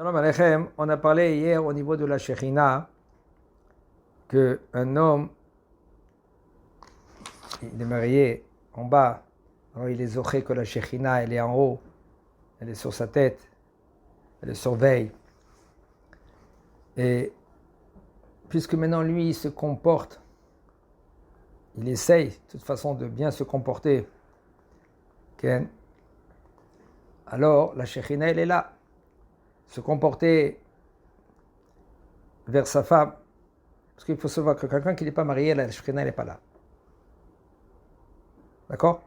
Shalom Aleichem, on a parlé hier au niveau de la Shekhinah qu'un homme, il est marié en bas, alors il est zoché que la Shekhinah elle est en haut, elle est sur sa tête, elle le surveille. Et puisque maintenant lui il se comporte, il essaye de toute façon de bien se comporter, okay? Alors la Shekhinah elle est là, se comporter vers sa femme. Parce qu'il faut savoir que quelqu'un qui n'est pas marié, la Shekhinah n'est pas là. D'accord?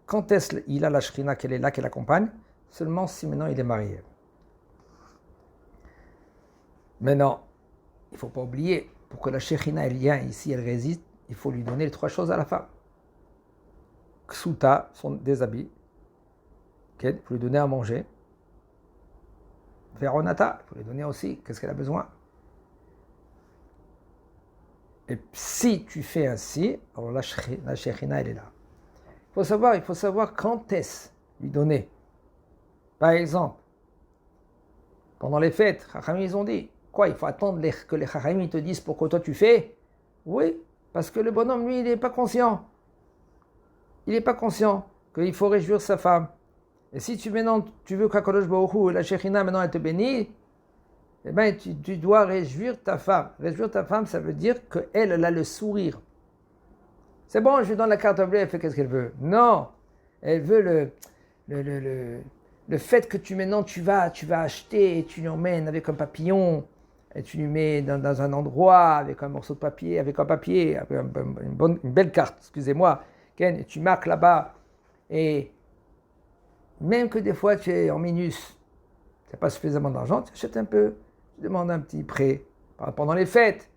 Quand est-ce qu'il a la Shekhinah qu'elle est là, qu'elle accompagne? Seulement si maintenant il est marié. Maintenant, il ne faut pas oublier, pour que la Shekhinah elle vient ici, elle résiste, il faut lui donner les trois choses à la femme. Ksuta, sont des habits. Okay? Il faut lui donner à manger. Veronata, il faut lui donner aussi, qu'est-ce qu'elle a besoin? Et si tu fais ainsi, alors la Shekhinah elle est là. Il faut savoir quand est-ce lui donner. Par exemple, pendant les fêtes, Chachamim ils ont dit, quoi, il faut attendre que les Chachamim te disent pourquoi toi tu fais? Oui, parce que le bonhomme, lui, il n'est pas conscient. Il n'est pas conscient qu'il faut réjouir sa femme. Et si maintenant, tu veux qu'Akadosh Baruch Hu, la Shekhinah, maintenant, elle te bénit, eh bien, tu dois réjouir ta femme. Réjouir ta femme, ça veut dire qu'elle, elle a le sourire. C'est bon, je lui donne la carte bleue, elle fait qu'est-ce qu'elle veut. Non, elle veut le fait que maintenant tu vas acheter et tu l'emmènes avec un papillon et tu lui mets dans un endroit avec un morceau de papier, avec une belle carte, excusez-moi, Ken, et tu marques là-bas. Et même que des fois tu es en minus, tu n'as pas suffisamment d'argent, tu achètes un peu, tu demandes un petit prêt pendant les fêtes.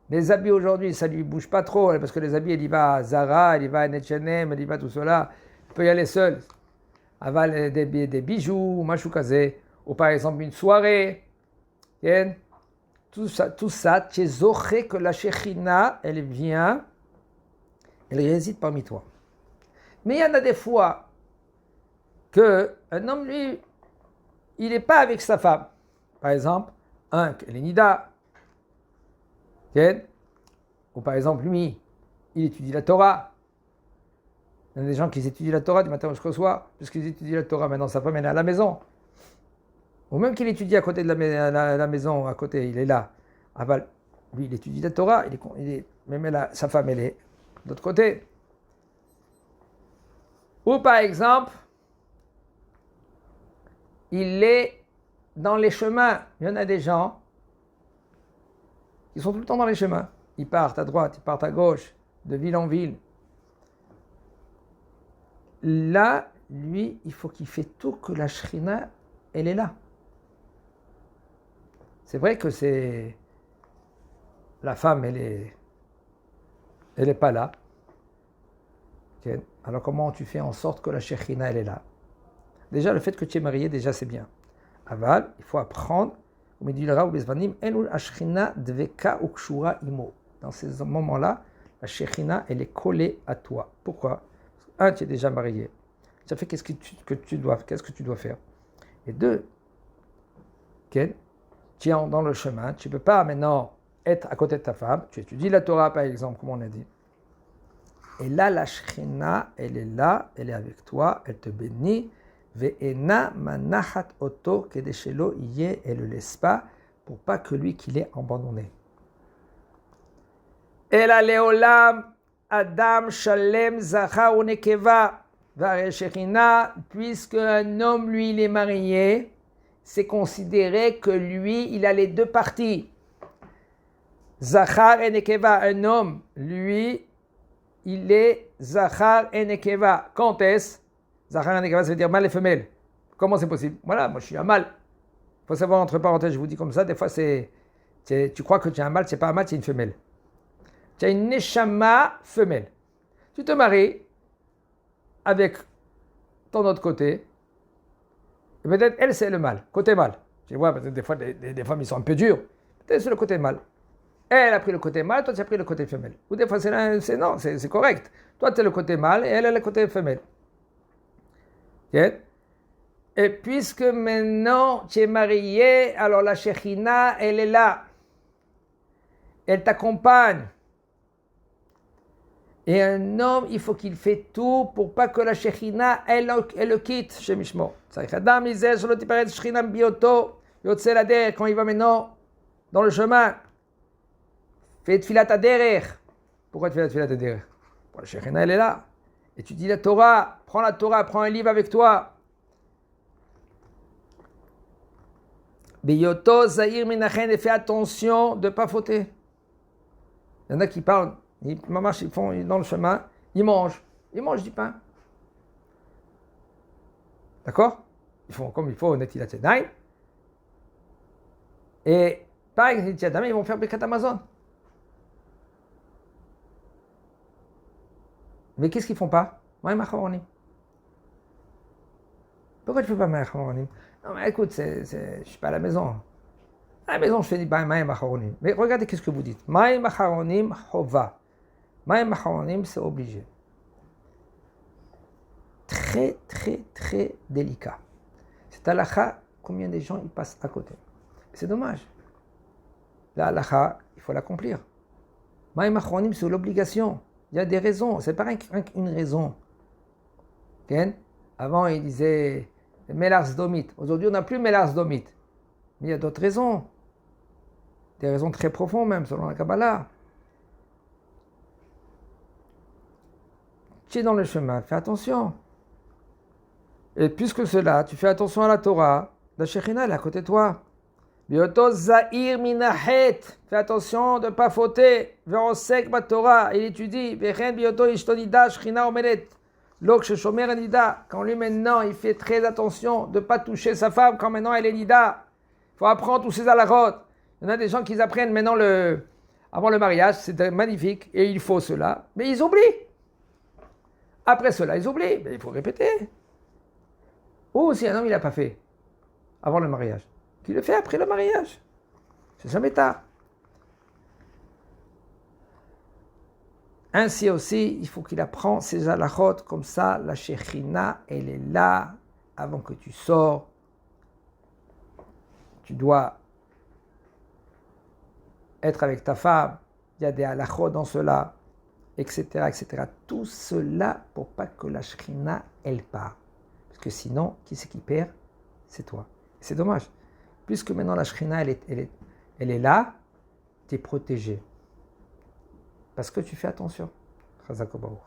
Les habits aujourd'hui, ça ne lui bouge pas trop, parce que les habits, il y va à Zara, il y va à H&M, il y va tout cela. Il peut y aller seul. Aval des bijoux, machoukaze, ou par exemple une soirée. Tout ça, tu es zoché que la Shekhinah, elle vient, elle réside parmi toi. Mais il y en a des fois qu'un homme, lui, il n'est pas avec sa femme. Par exemple, elle est nida. Ou par exemple, lui, il étudie la Torah. Il y a des gens qui étudient la Torah du matin jusqu'au soir, puisqu'ils étudient la Torah. Maintenant, sa femme elle est à la maison. Ou même qu'il étudie à côté de la maison, à côté, il est là. Aval, lui, il étudie la Torah, même sa femme, elle est de l'autre côté. Ou par exemple, il est dans les chemins. Il y en a des gens qui sont tout le temps dans les chemins. Ils partent à droite, ils partent à gauche, de ville en ville. Là, lui, il faut qu'il fait tout que la Shekhinah, elle est là. C'est vrai que la femme, elle est pas là. Okay. Alors comment tu fais en sorte que la Shekhinah, elle est là? Déjà, le fait que tu es marié, déjà, c'est bien. Aval, il faut apprendre. Dans ces moments-là, la Shekhinah, elle est collée à toi. Pourquoi? Tu es déjà marié. Ça fait qu'est-ce que tu dois faire? Et deux, tu es dans le chemin. Tu ne peux pas maintenant être à côté de ta femme. Tu étudies la Torah, par exemple, comme on a dit. Et là, la Shekhinah, elle est là, elle est avec toi, elle te bénit. Ve'ena manachat oto kedeshelo yeh, elle le laisse pas pour pas que lui qu'il est abandonné. Ela leolam Adam shalem zachar ou nekeva Shekhinah, puisque un homme, lui, il est marié, c'est considéré que lui, il a les deux parties. Zachar et nekeva, un homme, lui, il est zachar et nekeva. Quand est-ce? Zachar et nekeva, ça veut dire mâle et femelle. Comment c'est possible? Voilà, moi je suis un mâle. Il faut savoir, entre parenthèses, je vous dis comme ça, des fois tu crois que tu es un mâle, c'est pas un mâle, c'est une femelle. Tu as une neshama femelle. Tu te maries avec ton autre côté, et peut-être elle c'est le mâle, côté mâle. Tu vois, peut-être des fois des femmes ils sont un peu dures, peut-être c'est le côté mâle. Elle a pris le côté mâle, toi tu as pris le côté femelle. Ou des fois c'est correct. Toi tu as le côté mâle et elle a le côté femelle. Okay? Et puisque maintenant tu es marié, alors la Shekhinah, elle est là. Elle t'accompagne. Et un homme, il faut qu'il fait tout pour pas que la Shekhinah, elle le quitte chez Mishmo. Quand il va maintenant dans le chemin, fais Tfilat Aderech. Pourquoi tu fais la Tfilat Aderech? La Shekhinah, elle est là. Et tu dis la Torah, prends un livre avec toi. Beyoto Zahir Minachen, et fais attention de ne pas fauter. Il y en a qui parlent, ils marchent, ils font dans le chemin, ils mangent du pain. D'accord? Ils font comme il faut, Netilat Yadayim. Et pareil, Netilat Yadayim, ils vont faire Birkat Amazon. Mais qu'est-ce qu'ils font pas? Maïm Acharonim. Pourquoi tu ne fais pas Maïm Acharonim? Non, mais écoute, je ne suis pas à la maison. À la maison, je fais du Maïm Acharonim. Mais regardez qu'est-ce que vous dites. Maïm Acharonim Chova. Maïm Acharonim, c'est obligé. Très, très, très délicat. C'est halakha, combien de gens ils passent à côté. C'est dommage. La halakha, il faut l'accomplir. Maïm Acharonim, c'est l'obligation. Il y a des raisons. C'est pas une raison. Okay? Avant, il disait Melars Domit. Aujourd'hui, on n'a plus Melars Domit. Mais il y a d'autres raisons. Des raisons très profondes même, selon la Kabbalah. Tu es dans le chemin, fais attention. Et puisque cela, tu fais attention à la Torah, la Shekhinah, elle est à côté de toi. Bioto Zahir Minahet. Fais attention de ne pas fauter. Verosek ma Torah. Il étudie. Vechen Bioto Ishtonida Shekhinah Omelet. Lok Sheshomer Nida. Quand lui maintenant, il fait très attention de ne pas toucher sa femme quand maintenant elle est Nida. Il faut apprendre tous ces halachot. Il y en a des gens qui apprennent maintenant avant le mariage, c'est magnifique, et il faut cela, mais ils oublient. Après cela, ils oublient, mais il faut répéter. Ou si un homme il n'a pas fait avant le mariage, qu'il le fait après le mariage. C'est jamais tard. Ainsi aussi, il faut qu'il apprenne ces halachot, comme ça, la Shekhinah, elle est là, avant que tu sors. Tu dois être avec ta femme, il y a des halachot dans cela, etc., etc. Tout cela pour pas que la Shekhinah, elle part. Parce que sinon, qui c'est qui perd? C'est toi. C'est dommage. Puisque maintenant la Shekhinah, elle est là, tu es protégé. Parce que tu fais attention. Chazak Baruch.